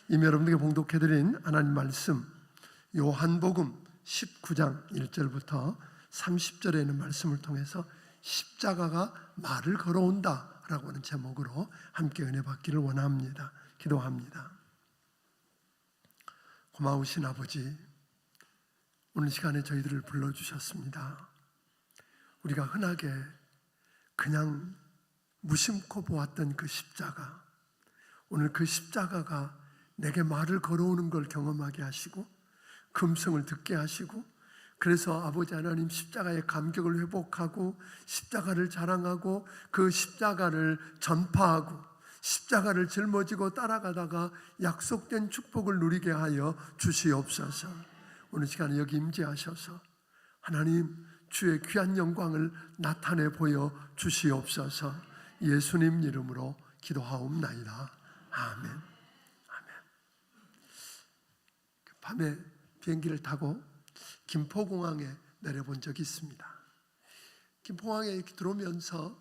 이미 여러분들에게 봉독해드린 하나님 말씀 요한복음 19장 1절부터 30절에 있는 말씀을 통해서 십자가가 말을 걸어온다 라고 하는 제목으로 함께 은혜 받기를 원합니다. 기도합니다. 고마우신 아버지, 오늘 시간에 저희들을 불러주셨습니다. 우리가 흔하게 그냥 무심코 보았던 그 십자가, 오늘 그 십자가가 내게 말을 걸어오는 걸 경험하게 하시고 금성을 듣게 하시고, 그래서 아버지 하나님 십자가의 감격을 회복하고 십자가를 자랑하고 그 십자가를 전파하고 십자가를 짊어지고 따라가다가 약속된 축복을 누리게 하여 주시옵소서. 오늘 시간에 여기 임재하셔서 하나님 주의 귀한 영광을 나타내 보여 주시옵소서. 예수님 이름으로 기도하옵나이다. 아멘. 아멘. 밤에 비행기를 타고 김포공항에 내려본 적이 있습니다. 김포공항에 이렇게 들어오면서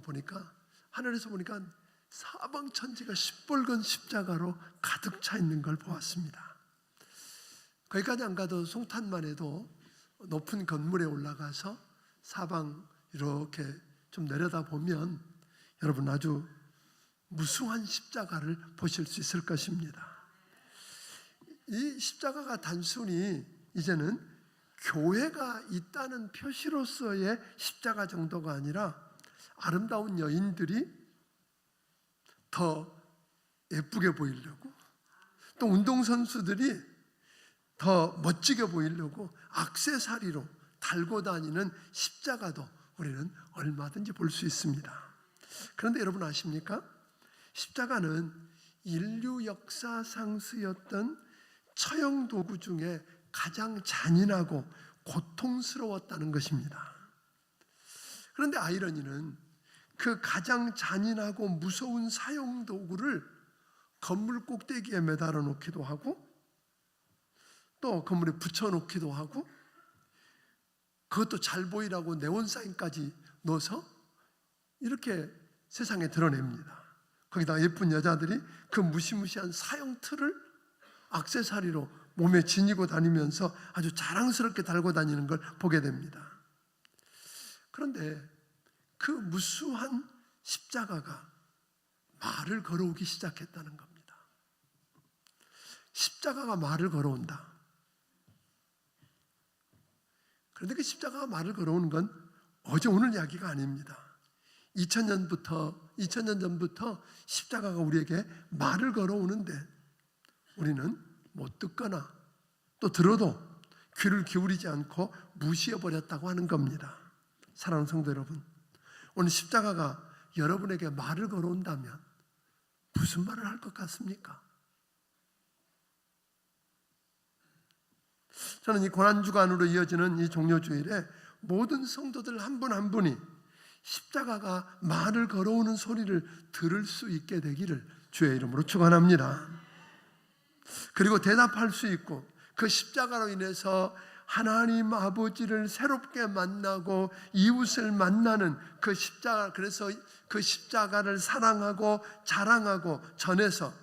보니까 하늘에서 보니까 사방천지가 시뻘건 십자가로 가득 차 있는 걸 보았습니다. 거기까지 안 가도 송탄만 해도 높은 건물에 올라가서 사방 이렇게 좀 내려다보면 여러분 아주 무수한 십자가를 보실 수 있을 것입니다. 이 십자가가 단순히 이제는 교회가 있다는 표시로서의 십자가 정도가 아니라 아름다운 여인들이 더 예쁘게 보이려고, 또 운동선수들이 더 멋지게 보이려고 액세서리로 달고 다니는 십자가도 우리는 얼마든지 볼 수 있습니다. 그런데 여러분 아십니까? 십자가는 인류 역사상 쓰였던 처형 도구 중에 가장 잔인하고 고통스러웠다는 것입니다. 그런데 아이러니는 그 가장 잔인하고 무서운 사형 도구를 건물 꼭대기에 매달아 놓기도 하고 또 건물에 붙여 놓기도 하고 그것도 잘 보이라고 네온사인까지 넣어서 이렇게 세상에 드러냅니다. 거기다 예쁜 여자들이 그 무시무시한 사형 틀을 액세서리로 몸에 지니고 다니면서 아주 자랑스럽게 달고 다니는 걸 보게 됩니다. 그런데 그 무수한 십자가가 말을 걸어오기 시작했다는 겁니다. 십자가가 말을 걸어온다. 그런데 그 십자가가 말을 걸어오는 건 어제 오늘 이야기가 아닙니다. 2000년 전부터 십자가가 우리에게 말을 걸어오는데 우리는 못 듣거나 또 들어도 귀를 기울이지 않고 무시해버렸다고 하는 겁니다. 사랑하는 성도 여러분, 오늘 십자가가 여러분에게 말을 걸어온다면 무슨 말을 할 것 같습니까? 저는 이 고난주간으로 이어지는 이 종료주일에 모든 성도들 한 분 한 분이 십자가가 말을 걸어오는 소리를 들을 수 있게 되기를 주의 이름으로 축원합니다. 그리고 대답할 수 있고 그 십자가로 인해서 하나님 아버지를 새롭게 만나고 이웃을 만나는 그 십자가, 그래서 그 십자가를 사랑하고 자랑하고 전해서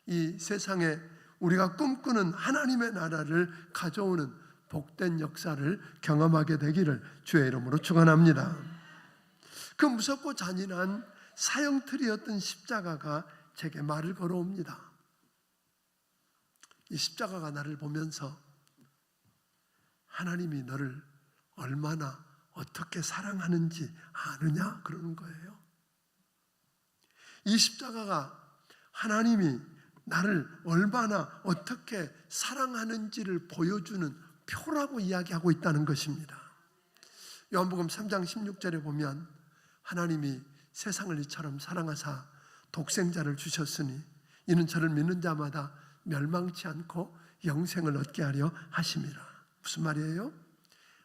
이 세상에 우리가 꿈꾸는 하나님의 나라를 가져오는 복된 역사를 경험하게 되기를 주의 이름으로 축원합니다. 그 무섭고 잔인한 사형틀이었던 십자가가 제게 말을 걸어옵니다. 이 십자가가 나를 보면서 하나님이 너를 얼마나 어떻게 사랑하는지 아느냐 그러는 거예요. 이 십자가가 하나님이 나를 얼마나 어떻게 사랑하는지를 보여주는 표라고 이야기하고 있다는 것입니다. 요한복음 3장 16절에 보면 하나님이 세상을 이처럼 사랑하사 독생자를 주셨으니 이는 저를 믿는 자마다 멸망치 않고 영생을 얻게 하려 하심이라. 무슨 말이에요?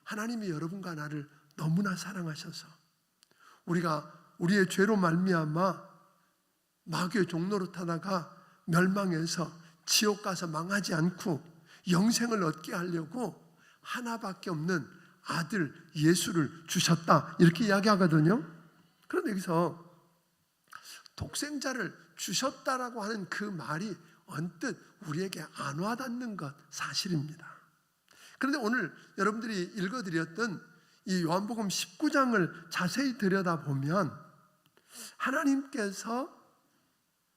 하나님이 여러분과 나를 너무나 사랑하셔서 우리가 우리의 죄로 말미암아 마귀의 종로로 타다가 멸망해서 지옥 가서 망하지 않고 영생을 얻게 하려고 하나밖에 없는 아들 예수를 주셨다 이렇게 이야기하거든요. 그런데 여기서 독생자를 주셨다라고 하는 그 말이 언뜻 우리에게 안 와닿는 것 사실입니다. 그런데 오늘 여러분들이 읽어드렸던 이 요한복음 19장을 자세히 들여다보면 하나님께서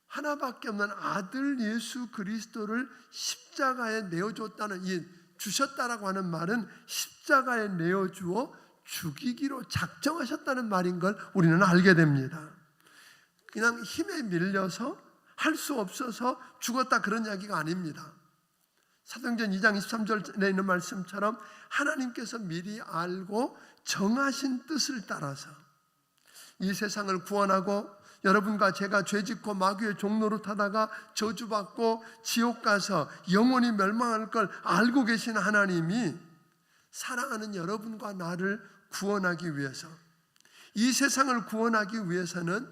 하나밖에 없는 아들 예수 그리스도를 십자가에 내어줬다는, 이 주셨다라고 하는 말은 십자가에 내어주어 죽이기로 작정하셨다는 말인 걸 우리는 알게 됩니다. 그냥 힘에 밀려서 할 수 없어서 죽었다 그런 이야기가 아닙니다. 사도행전 2장 23절에 있는 말씀처럼 하나님께서 미리 알고 정하신 뜻을 따라서 이 세상을 구원하고 여러분과 제가 죄짓고 마귀의 종노릇 하다가 저주받고 지옥 가서 영원히 멸망할 걸 알고 계신 하나님이 사랑하는 여러분과 나를 구원하기 위해서, 이 세상을 구원하기 위해서는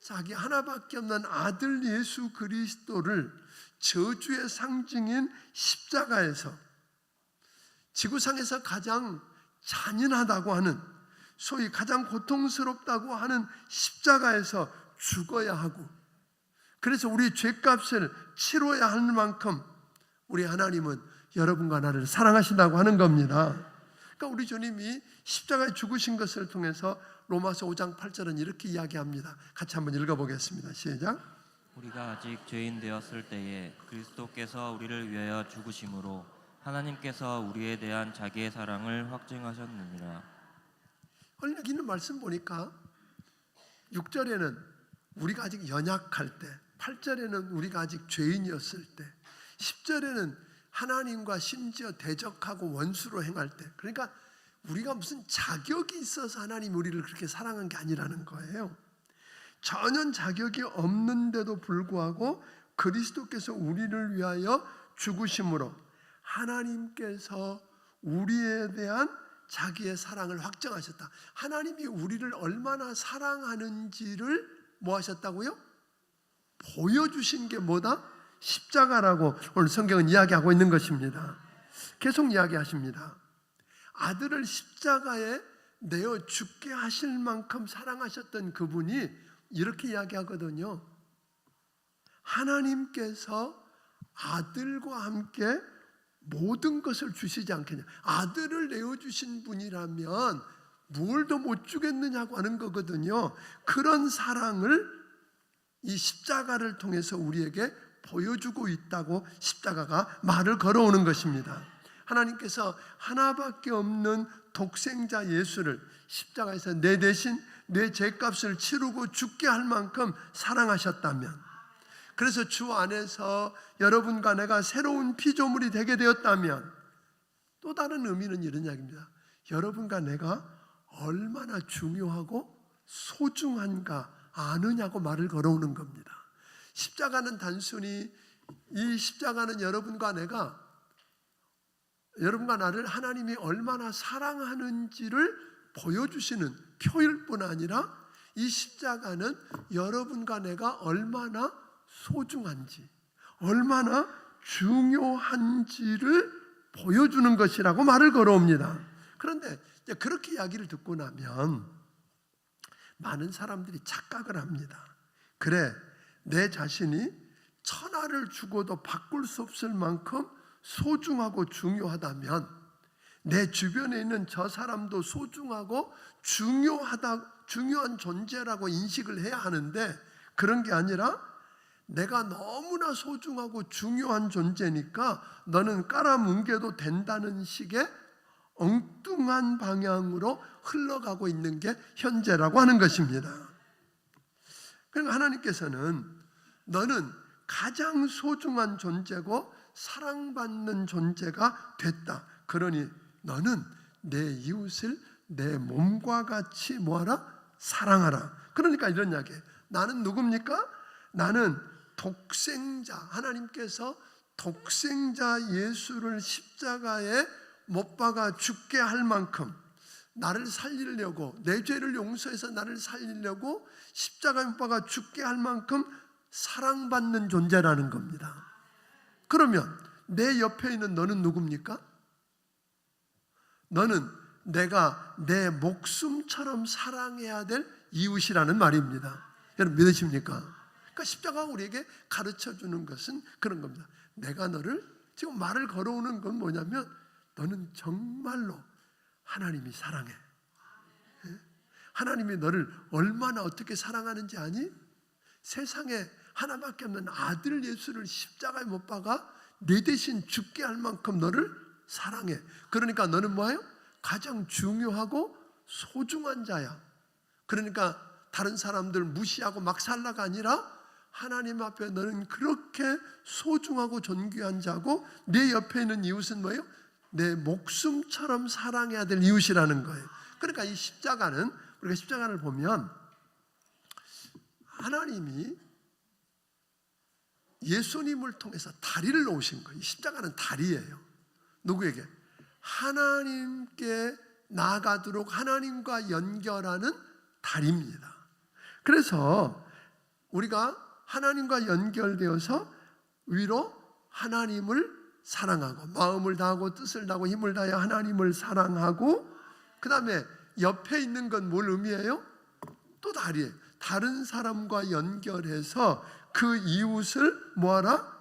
자기 하나밖에 없는 아들 예수 그리스도를 저주의 상징인 십자가에서, 지구상에서 가장 잔인하다고 하는, 소위 가장 고통스럽다고 하는 십자가에서 죽어야 하고, 그래서 우리 죄값을 치러야 할 만큼 우리 하나님은 여러분과 나를 사랑하신다고 하는 겁니다. 그러니까 우리 주님이 십자가에 죽으신 것을 통해서 로마서 5장 8절은 이렇게 이야기합니다. 같이 한번 읽어보겠습니다. 시작. 우리가 아직 죄인 되었을 때에 그리스도께서 우리를 위하여 죽으심으로 하나님께서 우리에 대한 자기의 사랑을 확증하셨느니라. 오늘 여기 있는 말씀 보니까 6절에는 우리가 아직 연약할 때, 8절에는 우리가 아직 죄인이었을 때, 10절에는 하나님과 심지어 대적하고 원수로 행할 때, 그러니까 우리가 무슨 자격이 있어서 하나님이 우리를 그렇게 사랑한 게 아니라는 거예요. 전혀 자격이 없는데도 불구하고 그리스도께서 우리를 위하여 죽으심으로 하나님께서 우리에 대한 자기의 사랑을 확정하셨다. 하나님이 우리를 얼마나 사랑하는지를 뭐 하셨다고요? 보여주신 게 뭐다? 십자가라고 오늘 성경은 이야기하고 있는 것입니다. 계속 이야기하십니다. 아들을 십자가에 내어 죽게 하실 만큼 사랑하셨던 그분이 이렇게 이야기하거든요. 하나님께서 아들과 함께 모든 것을 주시지 않겠냐. 아들을 내어주신 분이라면 뭘 더 못 주겠느냐고 하는 거거든요. 그런 사랑을 이 십자가를 통해서 우리에게 보여주고 있다고 십자가가 말을 걸어오는 것입니다. 하나님께서 하나밖에 없는 독생자 예수를 십자가에서 내 대신 내 죄값을 치르고 죽게 할 만큼 사랑하셨다면, 그래서 주 안에서 여러분과 내가 새로운 피조물이 되게 되었다면, 또 다른 의미는 이런 이야기입니다. 여러분과 내가 얼마나 중요하고 소중한가 아느냐고 말을 걸어오는 겁니다. 십자가는 단순히, 이 십자가는 여러분과 내가, 여러분과 나를 하나님이 얼마나 사랑하는지를 보여주시는 표일 뿐 아니라, 이 십자가는 여러분과 내가 얼마나 소중한지, 얼마나 중요한지를 보여주는 것이라고 말을 걸어옵니다. 그런데 그렇게 이야기를 듣고 나면 많은 사람들이 착각을 합니다. 그래, 내 자신이 천하를 주고도 바꿀 수 없을 만큼 소중하고 중요하다면 내 주변에 있는 저 사람도 소중하고 중요한 존재라고 인식을 해야 하는데, 그런 게 아니라 내가 너무나 소중하고 중요한 존재니까 너는 깔아뭉개도 된다는 식의 엉뚱한 방향으로 흘러가고 있는 게 현재라고 하는 것입니다. 그러니까 하나님께서는 너는 가장 소중한 존재고 사랑받는 존재가 됐다. 그러니 너는 내 이웃을 내 몸과 같이 뭐하라? 사랑하라. 그러니까 이런 이야기예요. 나는 누굽니까? 나는 독생자, 하나님께서 독생자 예수를 십자가에 못 박아 죽게 할 만큼 나를 살리려고, 내 죄를 용서해서 나를 살리려고 십자가에 못 박아 죽게 할 만큼 사랑받는 존재라는 겁니다. 그러면 내 옆에 있는 너는 누굽니까? 너는 내가 내 목숨처럼 사랑해야 될 이웃이라는 말입니다. 여러분 믿으십니까? 그러니까 십자가가 우리에게 가르쳐주는 것은 그런 겁니다. 내가 너를 지금 말을 걸어오는 건 뭐냐면 너는 정말로 하나님이 사랑해. 하나님이 너를 얼마나 어떻게 사랑하는지 아니? 세상에 하나밖에 없는 아들 예수를 십자가에 못 박아 내 대신 죽게 할 만큼 너를 사랑해. 그러니까 너는 뭐예요? 가장 중요하고 소중한 자야. 그러니까 다른 사람들 무시하고 막 살라가 아니라 하나님 앞에 너는 그렇게 소중하고 존귀한 자고 내 옆에 있는 이웃은 뭐예요? 내 목숨처럼 사랑해야 될 이웃이라는 거예요. 그러니까 이 십자가는, 우리가 십자가를 보면 하나님이 예수님을 통해서 다리를 놓으신 거예요. 이 십자가는 다리예요. 누구에게? 하나님께 나아가도록 하나님과 연결하는 다리입니다. 그래서 우리가 하나님과 연결되어서 위로 하나님을 사랑하고 마음을 다하고 뜻을 다하고 힘을 다하여 하나님을 사랑하고, 그 다음에 옆에 있는 건 뭘 의미해요? 또 다리예요. 다른 사람과 연결해서 그 이웃을 뭐하라?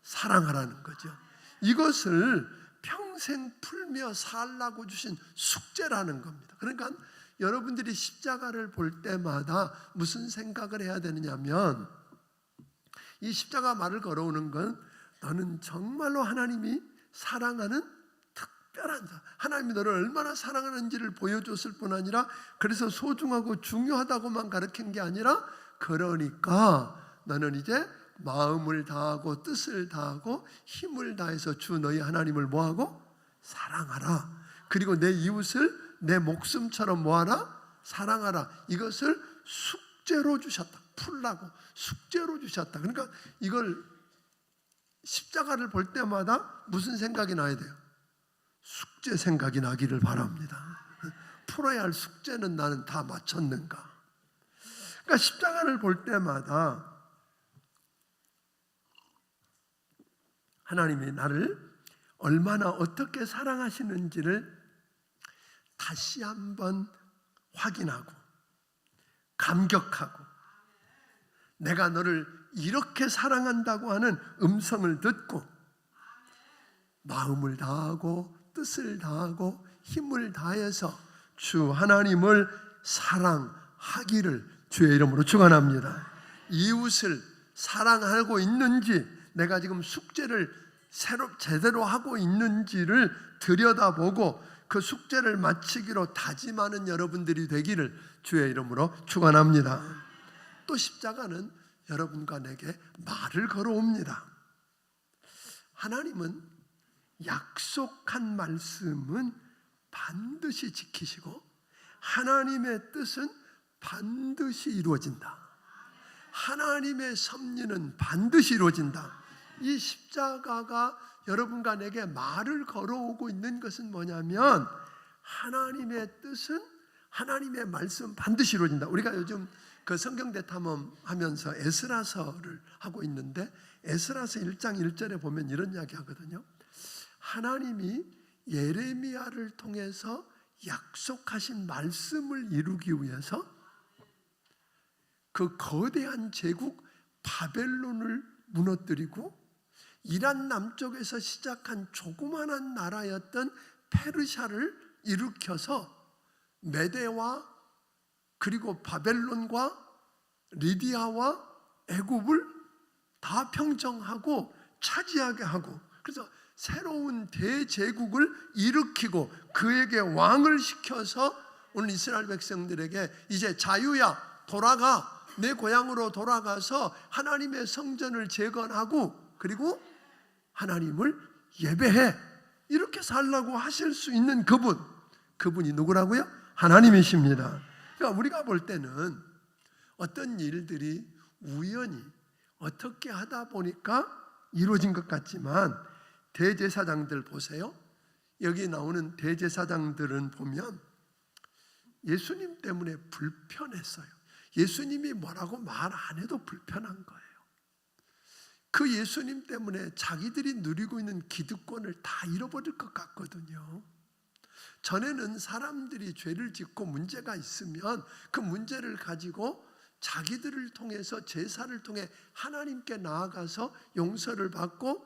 사랑하라는 거죠. 이것을 평생 풀며 살라고 주신 숙제라는 겁니다. 그러니까 여러분들이 십자가를 볼 때마다 무슨 생각을 해야 되느냐면, 이 십자가 말을 걸어오는 건 너는 정말로 하나님이 사랑하는 특별한 자, 하나님이 너를 얼마나 사랑하는지를 보여줬을 뿐 아니라 그래서 소중하고 중요하다고만 가르친 게 아니라, 그러니까 너는 이제 마음을 다하고 뜻을 다하고 힘을 다해서 주 너희 하나님을 뭐하고? 사랑하라. 그리고 내 이웃을 내 목숨처럼 뭐하라? 사랑하라. 이것을 숙제로 주셨다. 풀라고 숙제로 주셨다. 그러니까 이걸 십자가를 볼 때마다 무슨 생각이 나야 돼요? 숙제 생각이 나기를 바랍니다. 풀어야 할 숙제는 나는 다 마쳤는가? 그러니까 십자가를 볼 때마다 하나님이 나를 얼마나 어떻게 사랑하시는지를 다시 한번 확인하고 감격하고, 내가 너를 이렇게 사랑한다고 하는 음성을 듣고 마음을 다하고 뜻을 다하고 힘을 다해서 주 하나님을 사랑하기를 주의 이름으로 축원합니다. 이웃을 사랑하고 있는지, 내가 지금 숙제를 제대로 하고 있는지를 들여다보고 그 숙제를 마치기로 다짐하는 여러분들이 되기를 주의 이름으로 축원합니다. 또 십자가는 여러분과 내게 말을 걸어옵니다. 하나님은 약속한 말씀은 반드시 지키시고 하나님의 뜻은 반드시 이루어진다. 하나님의 섭리는 반드시 이루어진다. 이 십자가가 여러분과 내게 말을 걸어오고 있는 것은 뭐냐면, 하나님의 뜻은, 하나님의 말씀 반드시 이루어진다. 우리가 요즘 그 성경 대탐험 하면서 에스라서를 하고 있는데, 에스라서 1장 1절에 보면 이런 이야기 하거든요. 하나님이 예레미야를 통해서 약속하신 말씀을 이루기 위해서 그 거대한 제국 바벨론을 무너뜨리고 이란 남쪽에서 시작한 조그만한 나라였던 페르시아를 일으켜서 메대와 그리고 바벨론과 리디아와 애굽을 다 평정하고 차지하게 하고, 그래서 새로운 대제국을 일으키고 그에게 왕을 시켜서 오늘 이스라엘 백성들에게 이제 자유야, 돌아가, 내 고향으로 돌아가서 하나님의 성전을 재건하고 그리고 하나님을 예배해, 이렇게 살라고 하실 수 있는 그분이 누구라고요? 하나님이십니다. 그러니까 우리가 볼 때는 어떤 일들이 우연히 어떻게 하다 보니까 이루어진 것 같지만, 대제사장들 보세요. 여기 나오는 대제사장들은 보면 예수님 때문에 불편했어요. 예수님이 뭐라고 말 안 해도 불편한 거예요. 그 예수님 때문에 자기들이 누리고 있는 기득권을 다 잃어버릴 것 같거든요. 전에는 사람들이 죄를 짓고 문제가 있으면 그 문제를 가지고 자기들을 통해서 제사를 통해 하나님께 나아가서 용서를 받고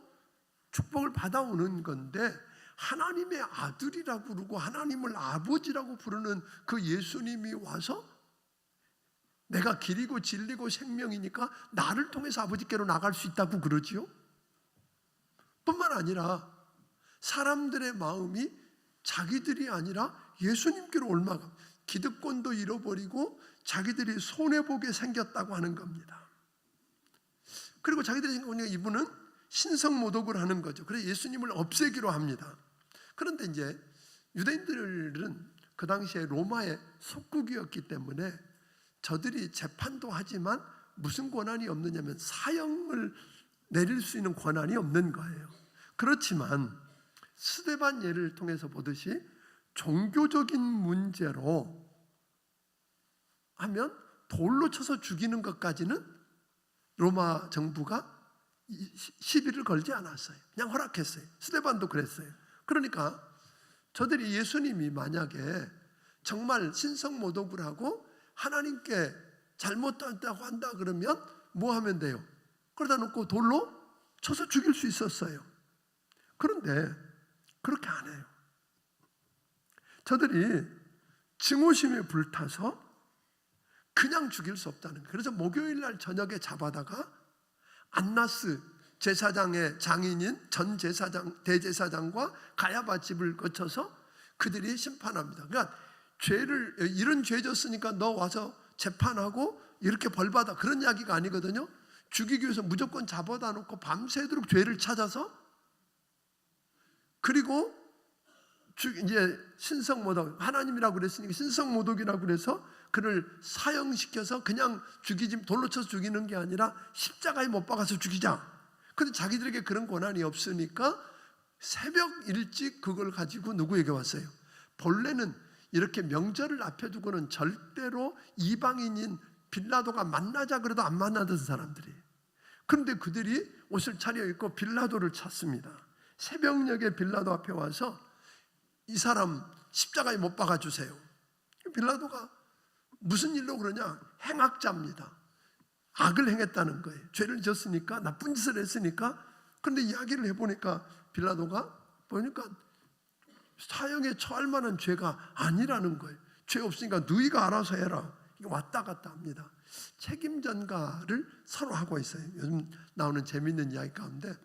축복을 받아오는 건데, 하나님의 아들이라고 부르고 하나님을 아버지라고 부르는 그 예수님이 와서 내가 길이고 진리고 생명이니까 나를 통해서 아버지께로 나갈 수 있다고 그러지요. 뿐만 아니라 사람들의 마음이 자기들이 아니라 예수님께로 옮아가 기득권도 잃어버리고 자기들이 손해보게 생겼다고 하는 겁니다. 그리고 자기들이 생각하니까 이분은 신성모독을 하는 거죠. 그래서 예수님을 없애기로 합니다. 그런데 이제 유대인들은 그 당시에 로마의 속국이었기 때문에 저들이 재판도 하지만 무슨 권한이 없느냐면 사형을 내릴 수 있는 권한이 없는 거예요. 그렇지만 스데반 예를 통해서 보듯이 종교적인 문제로 하면 돌로 쳐서 죽이는 것까지는 로마 정부가 시비를 걸지 않았어요. 그냥 허락했어요. 스데반도 그랬어요. 그러니까 저들이 예수님이 만약에 정말 신성모독을 하고 하나님께 잘못했다고 한다 그러면 뭐 하면 돼요? 그러다 놓고 돌로 쳐서 죽일 수 있었어요. 그런데 그렇게 안 해요. 저들이 증오심에 불타서 그냥 죽일 수 없다는 거예요. 그래서 목요일 날 저녁에 잡아다가 안나스 제사장의 장인인 전 제사장, 대제사장과 가야바 집을 거쳐서 그들이 심판합니다. 그러니까 죄를, 이런 죄 졌으니까 너 와서 재판하고 이렇게 벌받아, 그런 이야기가 아니거든요. 죽이기 위해서 무조건 잡아다 놓고 밤새도록 죄를 찾아서, 그리고 이제 신성모독, 하나님이라고 그랬으니까 신성모독이라고 그래서 그를 사형시켜서 그냥 죽이지, 돌로 쳐서 죽이는 게 아니라 십자가에 못 박아서 죽이자. 그런데 자기들에게 그런 권한이 없으니까 새벽 일찍 그걸 가지고 누구에게 왔어요? 본래는 이렇게 명절을 앞에 두고는 절대로 이방인인 빌라도가 만나자 그래도 안 만나던 사람들이, 그런데 그들이 옷을 차려입고 빌라도를 찾습니다. 새벽녘에 빌라도 앞에 와서 이 사람 십자가에 못 박아주세요. 빌라도가 무슨 일로 그러냐? 행악자입니다. 악을 행했다는 거예요. 죄를 졌으니까, 나쁜 짓을 했으니까. 그런데 이야기를 해보니까 빌라도가 보니까 사형에 처할 만한 죄가 아니라는 거예요. 죄 없으니까 너희가 알아서 해라. 이게 왔다 갔다 합니다. 책임 전가를 서로 하고 있어요. 요즘 나오는 재미있는 이야기 가운데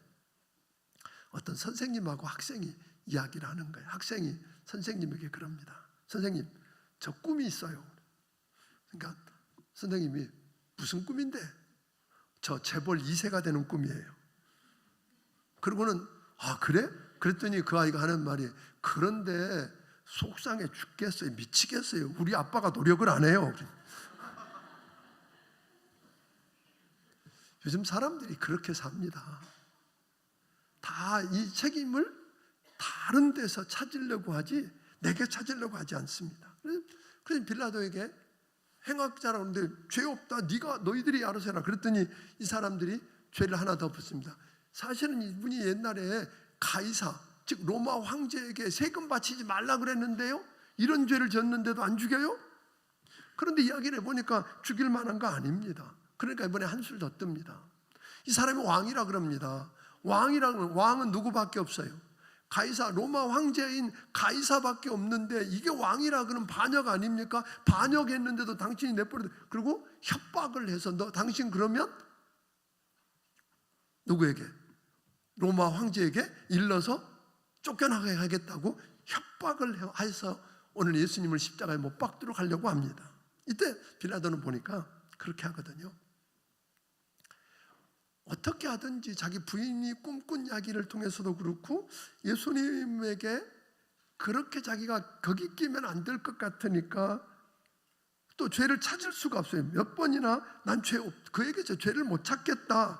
어떤 선생님하고 학생이 이야기를 하는 거예요. 학생이 선생님에게 그럽니다. 선생님, 저 꿈이 있어요. 그러니까 선생님이 무슨 꿈인데? 저 재벌 2세가 되는 꿈이에요. 그러고는 아 그래? 그랬더니 그 아이가 하는 말이, 그런데 속상해 죽겠어요. 미치겠어요. 우리 아빠가 노력을 안 해요. 요즘 사람들이 그렇게 삽니다. 다 이 책임을 다른 데서 찾으려고 하지 내게 찾으려고 하지 않습니다. 그래서 빌라도에게 행악자라고 하는데 죄 없다, 너희들이 알아서 해라. 그랬더니 이 사람들이 죄를 하나 더 붙습니다. 사실은 이분이 옛날에 가이사, 즉 로마 황제에게 세금 바치지 말라 그랬는데요, 이런 죄를 졌는데도 안 죽여요? 그런데 이야기를 해보니까 죽일 만한 거 아닙니다. 그러니까 이번에 한술 더 뜹니다. 이 사람이 왕이라 그럽니다. 왕은 누구밖에 없어요? 가이사, 로마 황제인 가이사밖에 없는데 이게 왕이라 그러면 반역 아닙니까? 반역했는데도 당신이 내버려, 그리고 협박을 해서 너 당신 그러면 누구에게? 로마 황제에게 일러서 쫓겨나게 하겠다고 협박을 해서 오늘 예수님을 십자가에 못 박도록 하려고 합니다. 이때 빌라도는 보니까 그렇게 하거든요. 어떻게 하든지 자기 부인이 꿈꾼 이야기를 통해서도 그렇고 예수님에게 그렇게 자기가 거기 끼면 안 될 것 같으니까 또 죄를 찾을 수가 없어요. 몇 번이나 난 그에게 죄를 못 찾겠다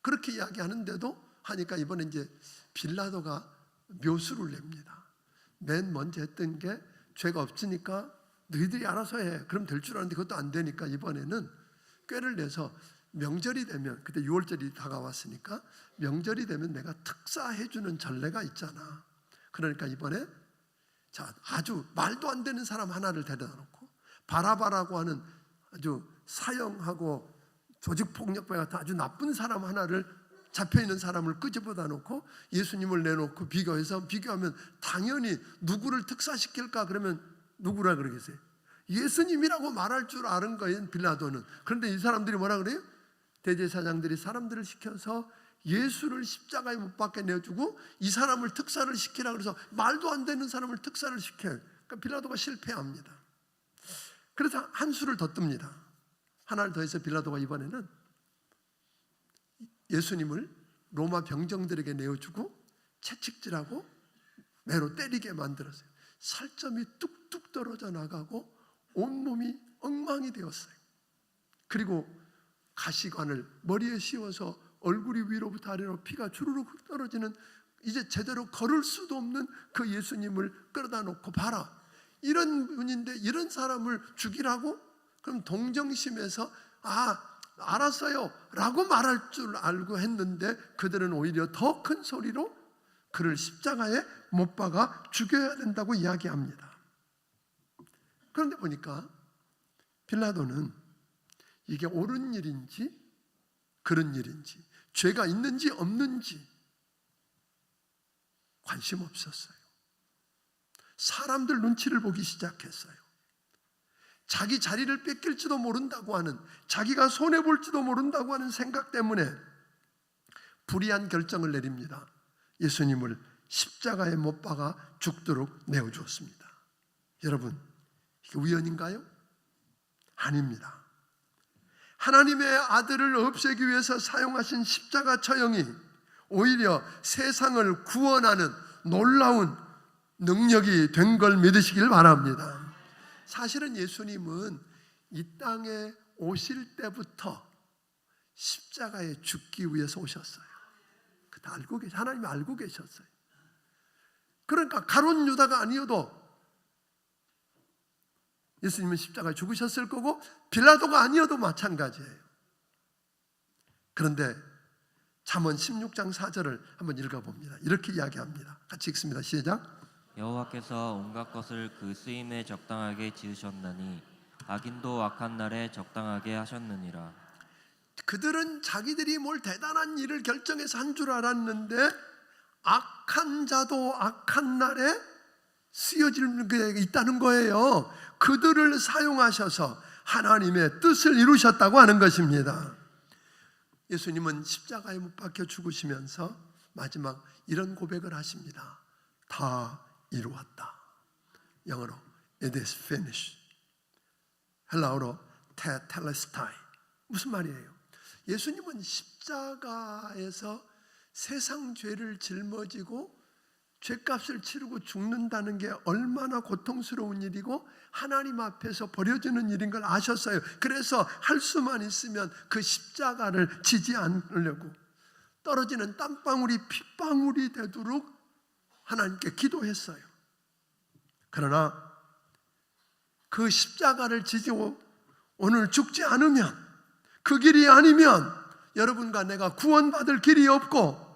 그렇게 이야기하는데도 하니까 이번에 이제 빌라도가 묘수를 냅니다. 맨 먼저 했던 게 죄가 없으니까 너희들이 알아서 해. 그럼 될 줄 알았는데 그것도 안 되니까 이번에는 꾀를 내서 명절이 되면, 그때 6월절이 다가왔으니까 명절이 되면 내가 특사해주는 전례가 있잖아. 그러니까 이번에 아주 말도 안 되는 사람 하나를 데려다 놓고 바라바라고 하는 아주 사형하고 조직폭력배 같은 아주 나쁜 사람 하나를, 잡혀있는 사람을 끄집어다 놓고 예수님을 내놓고 비교하면 당연히 누구를 특사시킬까? 그러면 누구라 그러겠어요? 예수님이라고 말할 줄 아는 거예요, 빌라도는. 그런데 이 사람들이 뭐라 그래요? 대제사장들이 사람들을 시켜서 예수를 십자가에 못 박게 내주고 이 사람을 특사를 시키라 그래서 말도 안 되는 사람을 특사를 시켜요. 그러니까 빌라도가 실패합니다. 그래서 한 수를 더 뜹니다. 하나를 더해서 빌라도가 이번에는 예수님을 로마 병정들에게 내어주고 채찍질하고 매로 때리게 만들었어요. 살점이 뚝뚝 떨어져 나가고 온몸이 엉망이 되었어요. 그리고 가시관을 머리에 씌워서 얼굴이 위로부터 아래로 피가 주르륵 떨어지는, 이제 제대로 걸을 수도 없는 그 예수님을 끌어다 놓고 봐라, 이런 분인데 이런 사람을 죽이라고? 그럼 동정심에서 알았어요 라고 말할 줄 알고 했는데 그들은 오히려 더 큰 소리로 그를 십자가에 못 박아 죽여야 된다고 이야기합니다. 그런데 보니까 빌라도는 이게 옳은 일인지 그런 일인지, 죄가 있는지 없는지 관심 없었어요. 사람들 눈치를 보기 시작했어요. 자기 자리를 뺏길지도 모른다고 하는, 자기가 손해볼지도 모른다고 하는 생각 때문에 불의한 결정을 내립니다. 예수님을 십자가에 못 박아 죽도록 내어주었습니다. 여러분, 이게 우연인가요? 아닙니다. 하나님의 아들을 없애기 위해서 사용하신 십자가 처형이 오히려 세상을 구원하는 놀라운 능력이 된 걸 믿으시길 바랍니다. 사실은 예수님은 이 땅에 오실 때부터 십자가에 죽기 위해서 오셨어요. 그다 알고 하나님이 알고 계셨어요. 그러니까 가룟 유다가 아니어도 예수님은 십자가에 죽으셨을 거고 빌라도가 아니어도 마찬가지예요. 그런데 잠언 16장 4절을 한번 읽어봅니다. 이렇게 이야기합니다. 같이 읽습니다. 시작. 여호와께서 온갖 것을 그 쓰임에 적당하게 지으셨나니 악인도 악한 날에 적당하게 하셨느니라. 그들은 자기들이 뭘 대단한 일을 결정해서 한 줄 알았는데 악한 자도 악한 날에 쓰여질 게 있다는 거예요. 그들을 사용하셔서 하나님의 뜻을 이루셨다고 하는 것입니다. 예수님은 십자가에 못 박혀 죽으시면서 마지막 이런 고백을 하십니다. 다 이루었다. 영어로 It is finished. 헬라어로 테텔레스타이. 무슨 말이에요? 예수님은 십자가에서 세상 죄를 짊어지고 죄값을 치르고 죽는다는 게 얼마나 고통스러운 일이고 하나님 앞에서 버려지는 일인 걸 아셨어요. 그래서 할 수만 있으면 그 십자가를 지지 않으려고 떨어지는 땀방울이 핏방울이 되도록 하나님께 기도했어요. 그러나 그 십자가를 지지고 오늘 죽지 않으면, 그 길이 아니면 여러분과 내가 구원받을 길이 없고,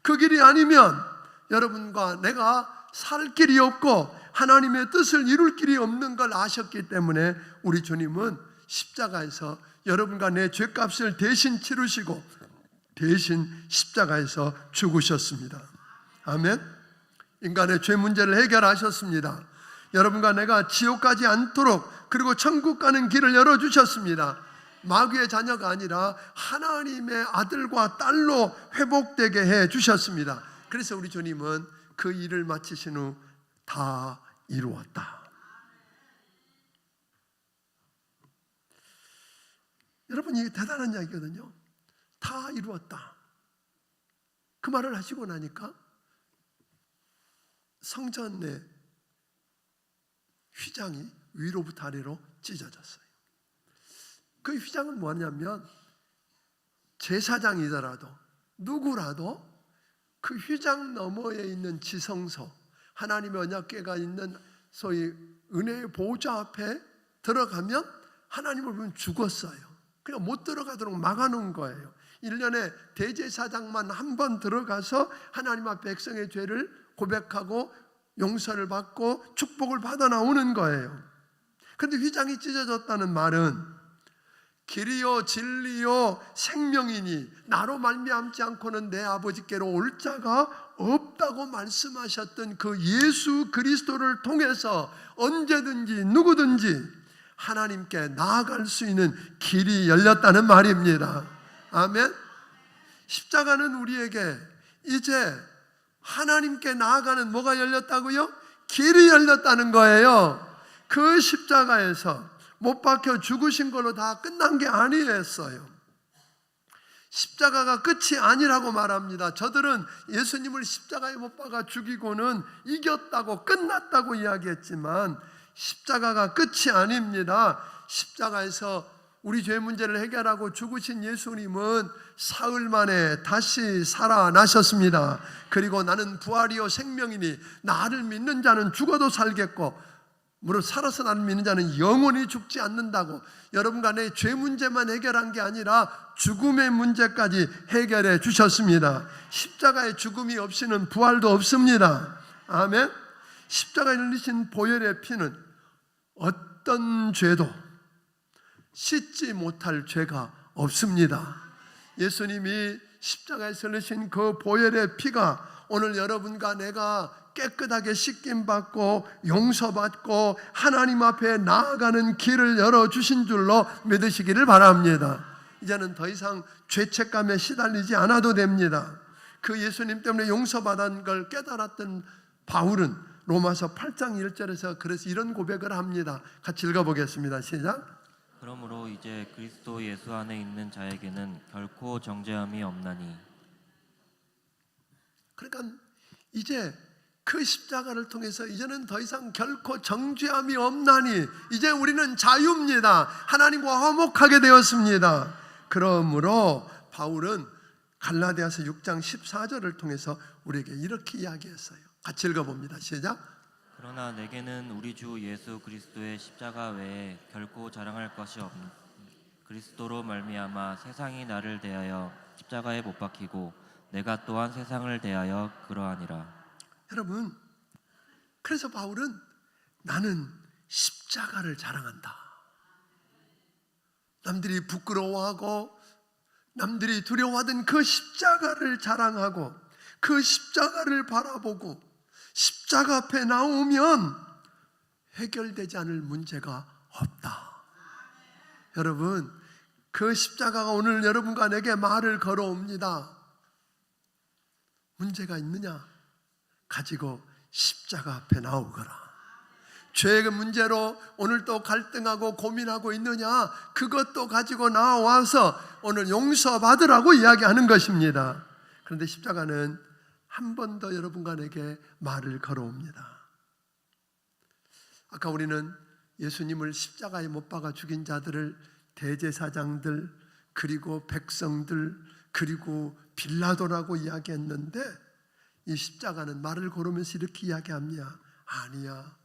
그 길이 아니면 여러분과 내가 살 길이 없고 하나님의 뜻을 이룰 길이 없는 걸 아셨기 때문에 우리 주님은 십자가에서 여러분과 내 죄값을 대신 치르시고 대신 십자가에서 죽으셨습니다. 아멘. 인간의 죄 문제를 해결하셨습니다. 여러분과 내가 지옥 가지 않도록, 그리고 천국 가는 길을 열어주셨습니다. 마귀의 자녀가 아니라 하나님의 아들과 딸로 회복되게 해주셨습니다. 그래서 우리 주님은 그 일을 마치신 후 다 이루었다. 여러분, 이게 대단한 이야기거든요. 다 이루었다. 그 말을 하시고 나니까 성전 내 휘장이 위로부터 아래로 찢어졌어요. 그 휘장은 뭐냐면 제사장이더라도 누구라도 그 휘장 너머에 있는 지성소, 하나님의 언약궤가 있는 소위 은혜의 보좌 앞에 들어가면 하나님을 보면 죽었어요. 그냥 못 들어가도록 막아놓은 거예요. 1년에 대제사장만 한 번 들어가서 하나님 앞에 백성의 죄를 고백하고 용서를 받고 축복을 받아 나오는 거예요. 그런데 휘장이 찢어졌다는 말은 길이요 진리요 생명이니 나로 말미암지 않고는 내 아버지께로 올 자가 없다고 말씀하셨던 그 예수 그리스도를 통해서 언제든지 누구든지 하나님께 나아갈 수 있는 길이 열렸다는 말입니다. 아멘. 십자가는 우리에게 이제 하나님께 나아가는 뭐가 열렸다고요? 길이 열렸다는 거예요. 그 십자가에서 못 박혀 죽으신 걸로 다 끝난 게 아니었어요. 십자가가 끝이 아니라고 말합니다. 저들은 예수님을 십자가에 못 박아 죽이고는 이겼다고 끝났다고 이야기했지만 십자가가 끝이 아닙니다. 십자가에서 우리 죄 문제를 해결하고 죽으신 예수님은 사흘 만에 다시 살아나셨습니다. 그리고 나는 부활이요 생명이니 나를 믿는 자는 죽어도 살겠고 무릇 살아서 나를 믿는 자는 영원히 죽지 않는다고 여러분과 내 죄 문제만 해결한 게 아니라 죽음의 문제까지 해결해 주셨습니다. 십자가의 죽음이 없이는 부활도 없습니다. 아멘. 십자가에 흘리신 보혈의 피는 어떤 죄도 씻지 못할 죄가 없습니다. 예수님이 십자가에서 흘리신 그 보혈의 피가 오늘 여러분과 내가 깨끗하게 씻김받고 용서받고 하나님 앞에 나아가는 길을 열어주신 줄로 믿으시기를 바랍니다. 이제는 더 이상 죄책감에 시달리지 않아도 됩니다. 그 예수님 때문에 용서받은 걸 깨달았던 바울은 로마서 8장 1절에서 그래서 이런 고백을 합니다. 같이 읽어보겠습니다. 시작. 그러므로 이제 그리스도 예수 안에 있는 자에게는 결코 정죄함이 없나니. 그러니까 이제 그 십자가를 통해서 이제는 더 이상 결코 정죄함이 없나니 이제 우리는 자유입니다. 하나님과 화목하게 되었습니다. 그러므로 바울은 갈라디아서 6장 14절을 통해서 우리에게 이렇게 이야기했어요. 같이 읽어봅니다. 시작. 그러나 내게는 우리 주 예수 그리스도의 십자가 외에 결코 자랑할 것이 없니. 그리스도로 말미암아 세상이 나를 대하여 십자가에 못 박히고 내가 또한 세상을 대하여 그러하니라. 여러분, 그래서 바울은 나는 십자가를 자랑한다. 남들이 부끄러워하고 남들이 두려워하던 그 십자가를 자랑하고 그 십자가를 바라보고 십자가 앞에 나오면 해결되지 않을 문제가 없다. 여러분, 그 십자가가 오늘 여러분과 내게 말을 걸어옵니다. 문제가 있느냐? 가지고 십자가 앞에 나오거라. 죄의 문제로 오늘 또 갈등하고 고민하고 있느냐? 그것도 가지고 나와서 오늘 용서받으라고 이야기하는 것입니다. 그런데 십자가는 한 번 더 여러분과 내게 말을 걸어옵니다. 아까 우리는 예수님을 십자가에 못 박아 죽인 자들을 대제사장들 그리고 백성들 그리고 빌라도라고 이야기했는데 이 십자가는 말을 걸으면서 이렇게 이야기합니다. 아니야.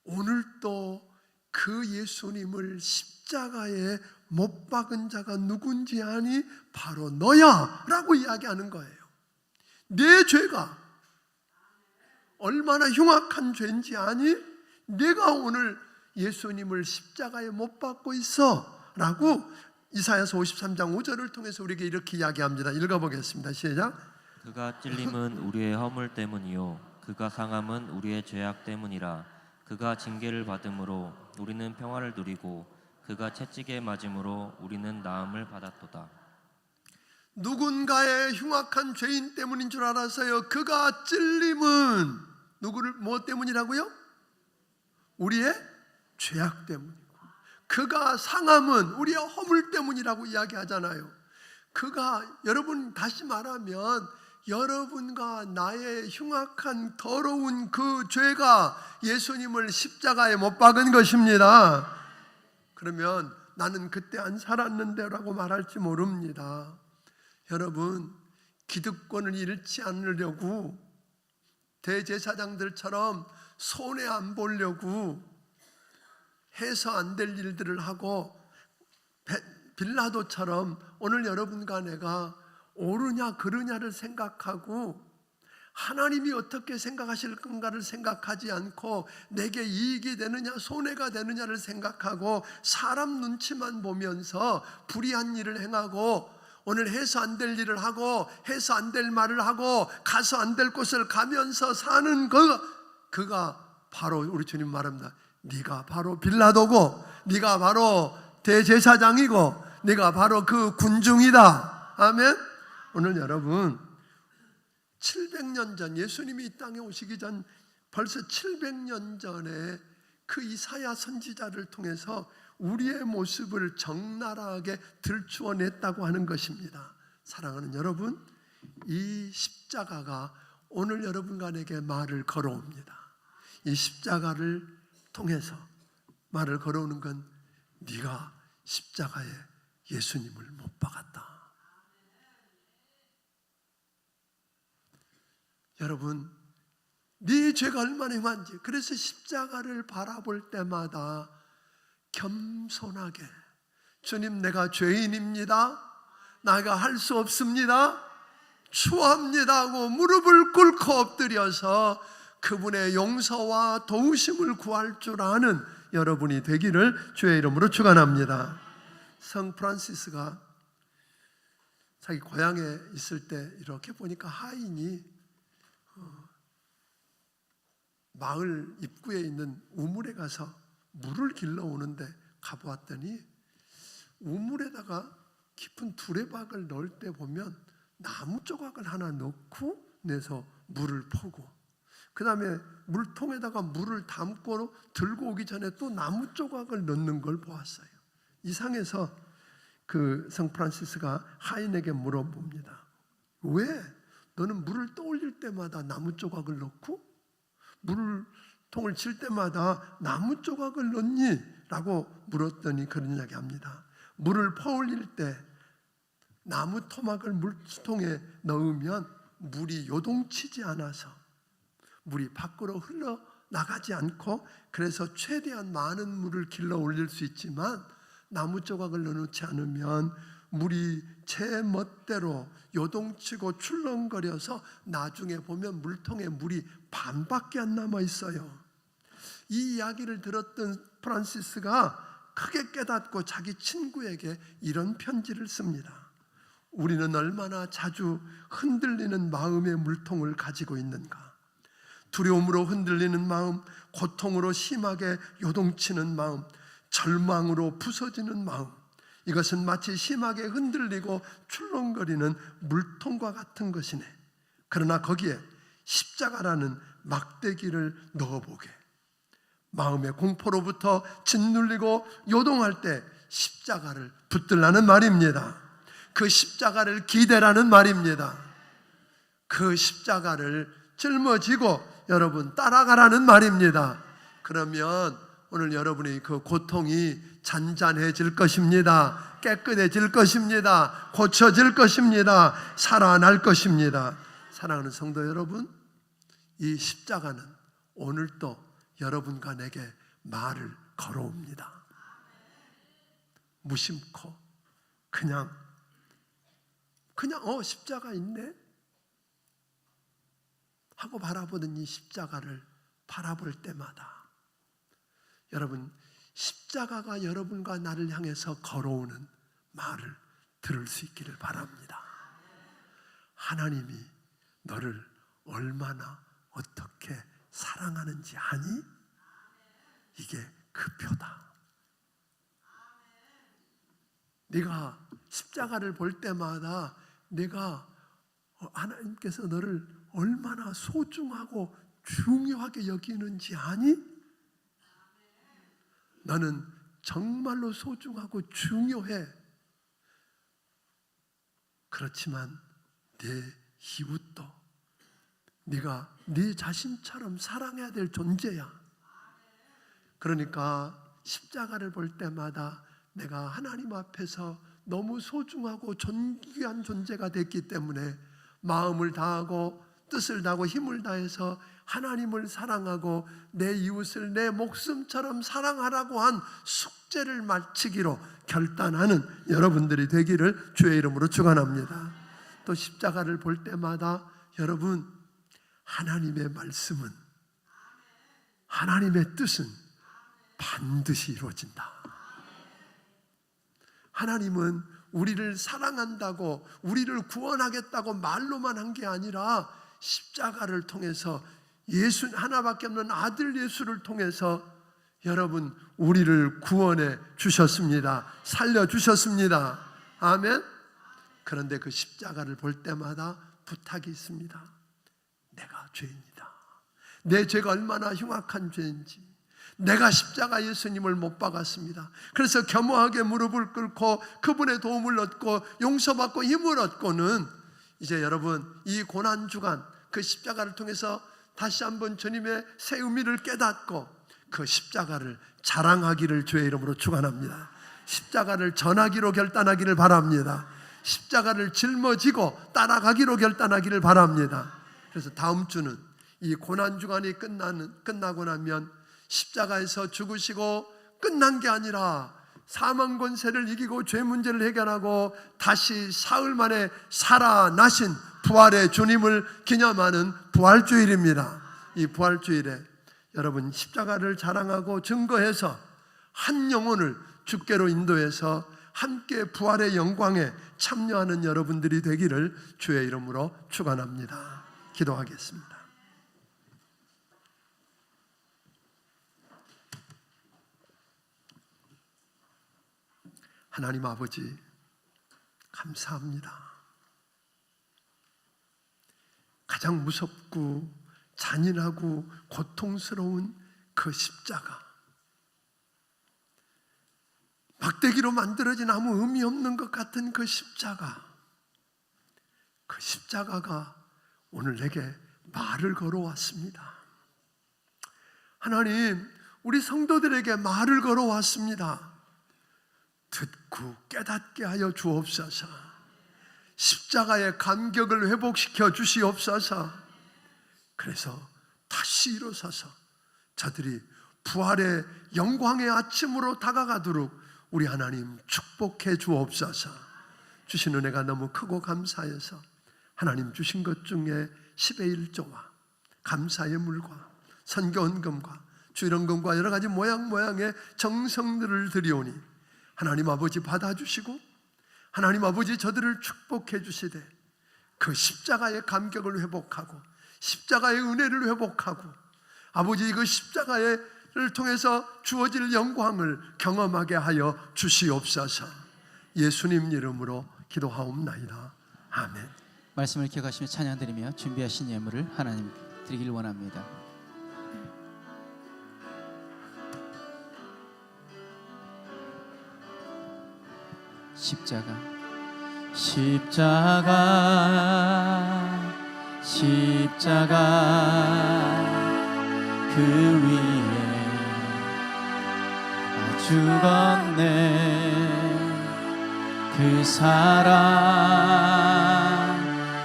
오늘도 그 예수님을 십자가에 못 박은 자가 누군지 아니? 바로 너야 라고 이야기하는 거예요. 내 죄가 얼마나 흉악한 죄인지 아니? 내가 오늘 예수님을 십자가에 못 박고 있어 라고 이사야서 53장 5절을 통해서 우리에게 이렇게 이야기합니다. 읽어보겠습니다. 시작. 그가 찔림은 우리의 허물 때문이요 그가 상함은 우리의 죄악 때문이라. 그가 징계를 받음으로 우리는 평화를 누리고 그가 채찍에 맞음으로 우리는 나음을 받았도다. 누군가의 흉악한 죄인 때문인 줄 알아서요. 그가 찔림은 누구를 뭐 때문이라고요? 우리의 죄악 때문이고 그가 상함은 우리의 허물 때문이라고 이야기하잖아요. 그가 여러분 다시 말하면 여러분과 나의 흉악한 더러운 그 죄가 예수님을 십자가에 못 박은 것입니다. 그러면 나는 그때 안 살았는데 라고 말할지 모릅니다. 여러분, 기득권을 잃지 않으려고 대제사장들처럼 손해 안 보려고 해서 안 될 일들을 하고 빌라도처럼 오늘 여러분과 내가 옳으냐 그르냐를 생각하고 하나님이 어떻게 생각하실 건가를 생각하지 않고 내게 이익이 되느냐 손해가 되느냐를 생각하고 사람 눈치만 보면서 불의한 일을 행하고 오늘 해서 안 될 일을 하고 해서 안 될 말을 하고 가서 안 될 곳을 가면서 사는 그가 바로 우리 주님 말합니다. 네가 바로 빌라도고 네가 바로 대제사장이고 네가 바로 그 군중이다. 아멘. 오늘 여러분 700년 전 예수님이 이 땅에 오시기 전 벌써 700년 전에 그 이사야 선지자를 통해서 우리의 모습을 적나라하게 들추어냈다고 하는 것입니다. 사랑하는 여러분, 이 십자가가 오늘 여러분과 내게 말을 걸어옵니다. 이 십자가를 통해서 말을 걸어오는 건 네가 십자가에 예수님을 못 박았다. 여러분, 네 죄가 얼마나 심한지, 그래서 십자가를 바라볼 때마다 겸손하게 주님, 내가 죄인입니다. 내가 할 수 없습니다. 추합니다 하고 무릎을 꿇고 엎드려서 그분의 용서와 도우심을 구할 줄 아는 여러분이 되기를 주의 이름으로 축원합니다. 성 프란시스가 자기 고향에 있을 때 이렇게 보니까 하인이 마을 입구에 있는 우물에 가서 물을 길러 오는데 가보았더니 우물에다가 깊은 두레박을 넣을 때 보면 나무 조각을 하나 넣고 내서 물을 퍼고 그 다음에 물통에다가 물을 담고 들고 오기 전에 또 나무 조각을 넣는 걸 보았어요. 이상해서 그 성 프란시스가 하인에게 물어봅니다. 왜 너는 물을 떠올릴 때마다 나무 조각을 넣고 물통을 칠 때마다 나무 조각을 넣니? 라고 물었더니 그런 이야기 합니다. 물을 퍼올릴 때 나무 토막을 물통에 넣으면 물이 요동치지 않아서 물이 밖으로 흘러나가지 않고 그래서 최대한 많은 물을 길러 올릴 수 있지만 나무 조각을 넣어놓지 않으면 물이 제 멋대로 요동치고 출렁거려서 나중에 보면 물통에 물이 반밖에 안 남아 있어요. 이 이야기를 들었던 프란시스가 크게 깨닫고 자기 친구에게 이런 편지를 씁니다. 우리는 얼마나 자주 흔들리는 마음의 물통을 가지고 있는가. 두려움으로 흔들리는 마음, 고통으로 심하게 요동치는 마음, 절망으로 부서지는 마음, 이것은 마치 심하게 흔들리고 출렁거리는 물통과 같은 것이네. 그러나 거기에 십자가라는 막대기를 넣어보게. 마음의 공포로부터 짓눌리고 요동할 때 십자가를 붙들라는 말입니다. 그 십자가를 기대라는 말입니다. 그 십자가를 짊어지고 여러분 따라가라는 말입니다. 그러면 오늘 여러분의 그 고통이 잔잔해질 것입니다. 깨끗해질 것입니다. 고쳐질 것입니다. 살아날 것입니다. 사랑하는 성도 여러분, 이 십자가는 오늘도 여러분과 내게 말을 걸어옵니다. 무심코 그냥 십자가 있네 하고 바라보던 이 십자가를 바라볼 때마다 여러분, 십자가가 여러분과 나를 향해서 걸어오는 말을 들을 수 있기를 바랍니다. 하나님이 너를 얼마나 어떻게 사랑하는지 아니? 이게 그 표다. 네가 십자가를 볼 때마다 내가 하나님께서 너를 얼마나 소중하고 중요하게 여기는지 아니? 너는 정말로 소중하고 중요해. 그렇지만 내 이웃도 네가 네 자신처럼 사랑해야 될 존재야. 그러니까 십자가를 볼 때마다 내가 하나님 앞에서 너무 소중하고 존귀한 존재가 됐기 때문에 마음을 다하고 뜻을 다하고 힘을 다해서 하나님을 사랑하고 내 이웃을 내 목숨처럼 사랑하라고 한 숙제를 마치기로 결단하는 여러분들이 되기를 주의 이름으로 축원합니다. 또 십자가를 볼 때마다 여러분, 하나님의 말씀은, 하나님의 뜻은 반드시 이루어진다. 하나님은 우리를 사랑한다고, 우리를 구원하겠다고 말로만 한 게 아니라 십자가를 통해서, 예수 하나밖에 없는 아들 예수를 통해서 여러분 우리를 구원해 주셨습니다. 살려 주셨습니다. 아멘. 그런데 그 십자가를 볼 때마다 부탁이 있습니다. 내가 죄인이다. 내 죄가 얼마나 흉악한 죄인지, 내가 십자가 예수님을 못 박았습니다. 그래서 겸허하게 무릎을 꿇고 그분의 도움을 얻고 용서받고 힘을 얻고는 이제 여러분 이 고난주간 그 십자가를 통해서 다시 한번 주님의 새 의미를 깨닫고 그 십자가를 자랑하기를 주의 이름으로 축원합니다. 십자가를 전하기로 결단하기를 바랍니다. 십자가를 짊어지고 따라가기로 결단하기를 바랍니다. 그래서 다음 주는 이 고난주간이 끝나고 나면 십자가에서 죽으시고 끝난 게 아니라 사망 권세를 이기고 죄 문제를 해결하고 다시 사흘 만에 살아나신 부활의 주님을 기념하는 부활주일입니다. 이 부활주일에 여러분 십자가를 자랑하고 증거해서 한 영혼을 주께로 인도해서 함께 부활의 영광에 참여하는 여러분들이 되기를 주의 이름으로 축원합니다. 기도하겠습니다. 하나님 아버지, 감사합니다. 가장 무섭고 잔인하고 고통스러운 그 십자가, 막대기로 만들어진 아무 의미 없는 것 같은 그 십자가, 그 십자가가 오늘 내게 말을 걸어왔습니다. 하나님, 우리 성도들에게 말을 걸어왔습니다. 듣고 깨닫게 하여 주옵소서. 십자가의 감격을 회복시켜 주시옵소서. 그래서 다시 일어서서 저들이 부활의 영광의 아침으로 다가가도록 우리 하나님 축복해 주옵소서. 주신 은혜가 너무 크고 감사해서 하나님 주신 것 중에 10의 1조와 감사의 물과 선교헌금과 주일헌금과 여러 가지 모양의 정성들을 드리오니 하나님 아버지 받아주시고 하나님 아버지 저들을 축복해 주시되 그 십자가의 감격을 회복하고 십자가의 은혜를 회복하고 아버지 그 십자가를 통해서 주어질 영광을 경험하게 하여 주시옵소서. 예수님 이름으로 기도하옵나이다. 아멘. 말씀을 기억하시며 찬양드리며 준비하신 예물을 하나님 드리길 원합니다. 십자가 그 위에 죽었네. 그 사랑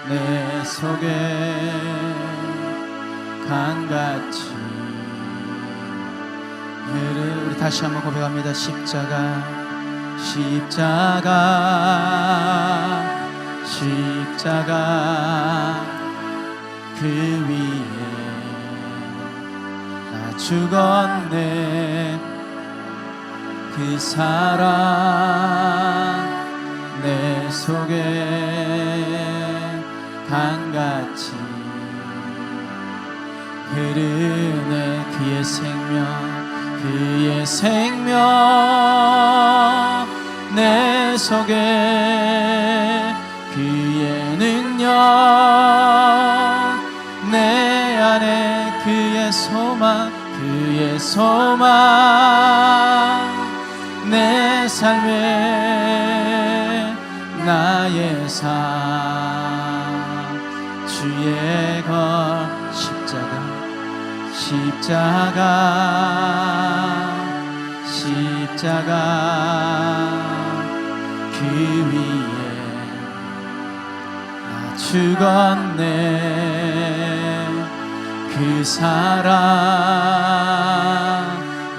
내 속에 강같이 우리 다시 한번 고백합니다. 십자가 그 위에 나 죽었네. 그 사랑 내 속에 강같이 흐르네. 그의 생명 내 속에 그의 능력 내 안에 그의 소망 내 삶에 나의 삶 주의 것 십자가 그 위에 나 죽었네. 그 사랑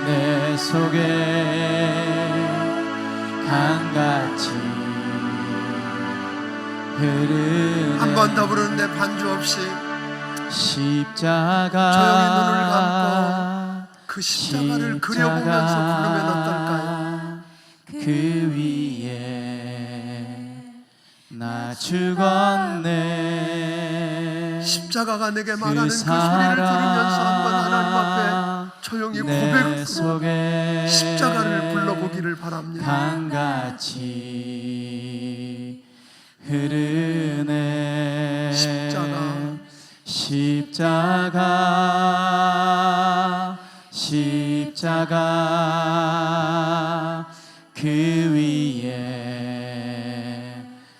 내 속에 강같이 흐르네. 한 번 더 부르는데 반주 없이 십자가 조용히 눈을 감고 그 십자가를 그려보면서 부르면 어떨까요? 그 위에 나 죽었네. 십자가가 내게 그 말하는 그 소리를 들으면서 한번 하나님 앞에 조용히 내 고백으로 속에 십자가를 불러보기를 바랍니다. 강같이 흐르네. 십자가 그 위에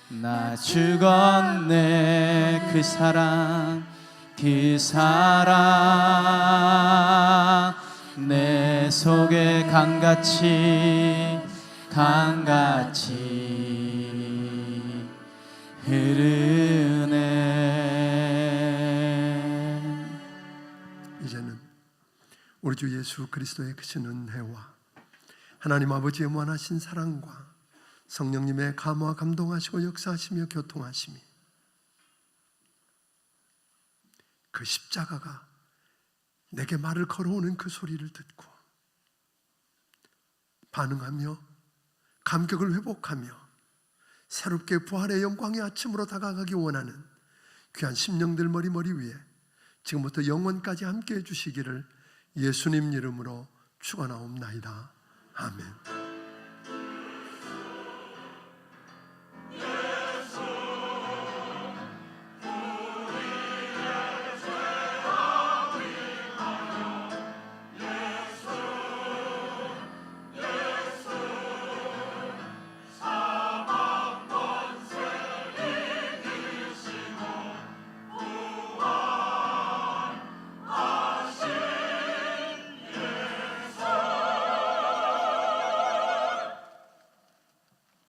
나 죽었네. 그 사랑 내 속에 강같이 흐르네. 이제는 우리 주 예수 그리스도의 크신 은혜와 하나님 아버지의 무한하신 사랑과 성령님의 감화 감동하시고 역사하시며 교통하심이 그 십자가가 내게 말을 걸어오는 그 소리를 듣고 반응하며 감격을 회복하며 새롭게 부활의 영광의 아침으로 다가가기 원하는 귀한 심령들 머리 위에 지금부터 영원까지 함께해 주시기를 예수님 이름으로 축원하옵나이다. 아멘.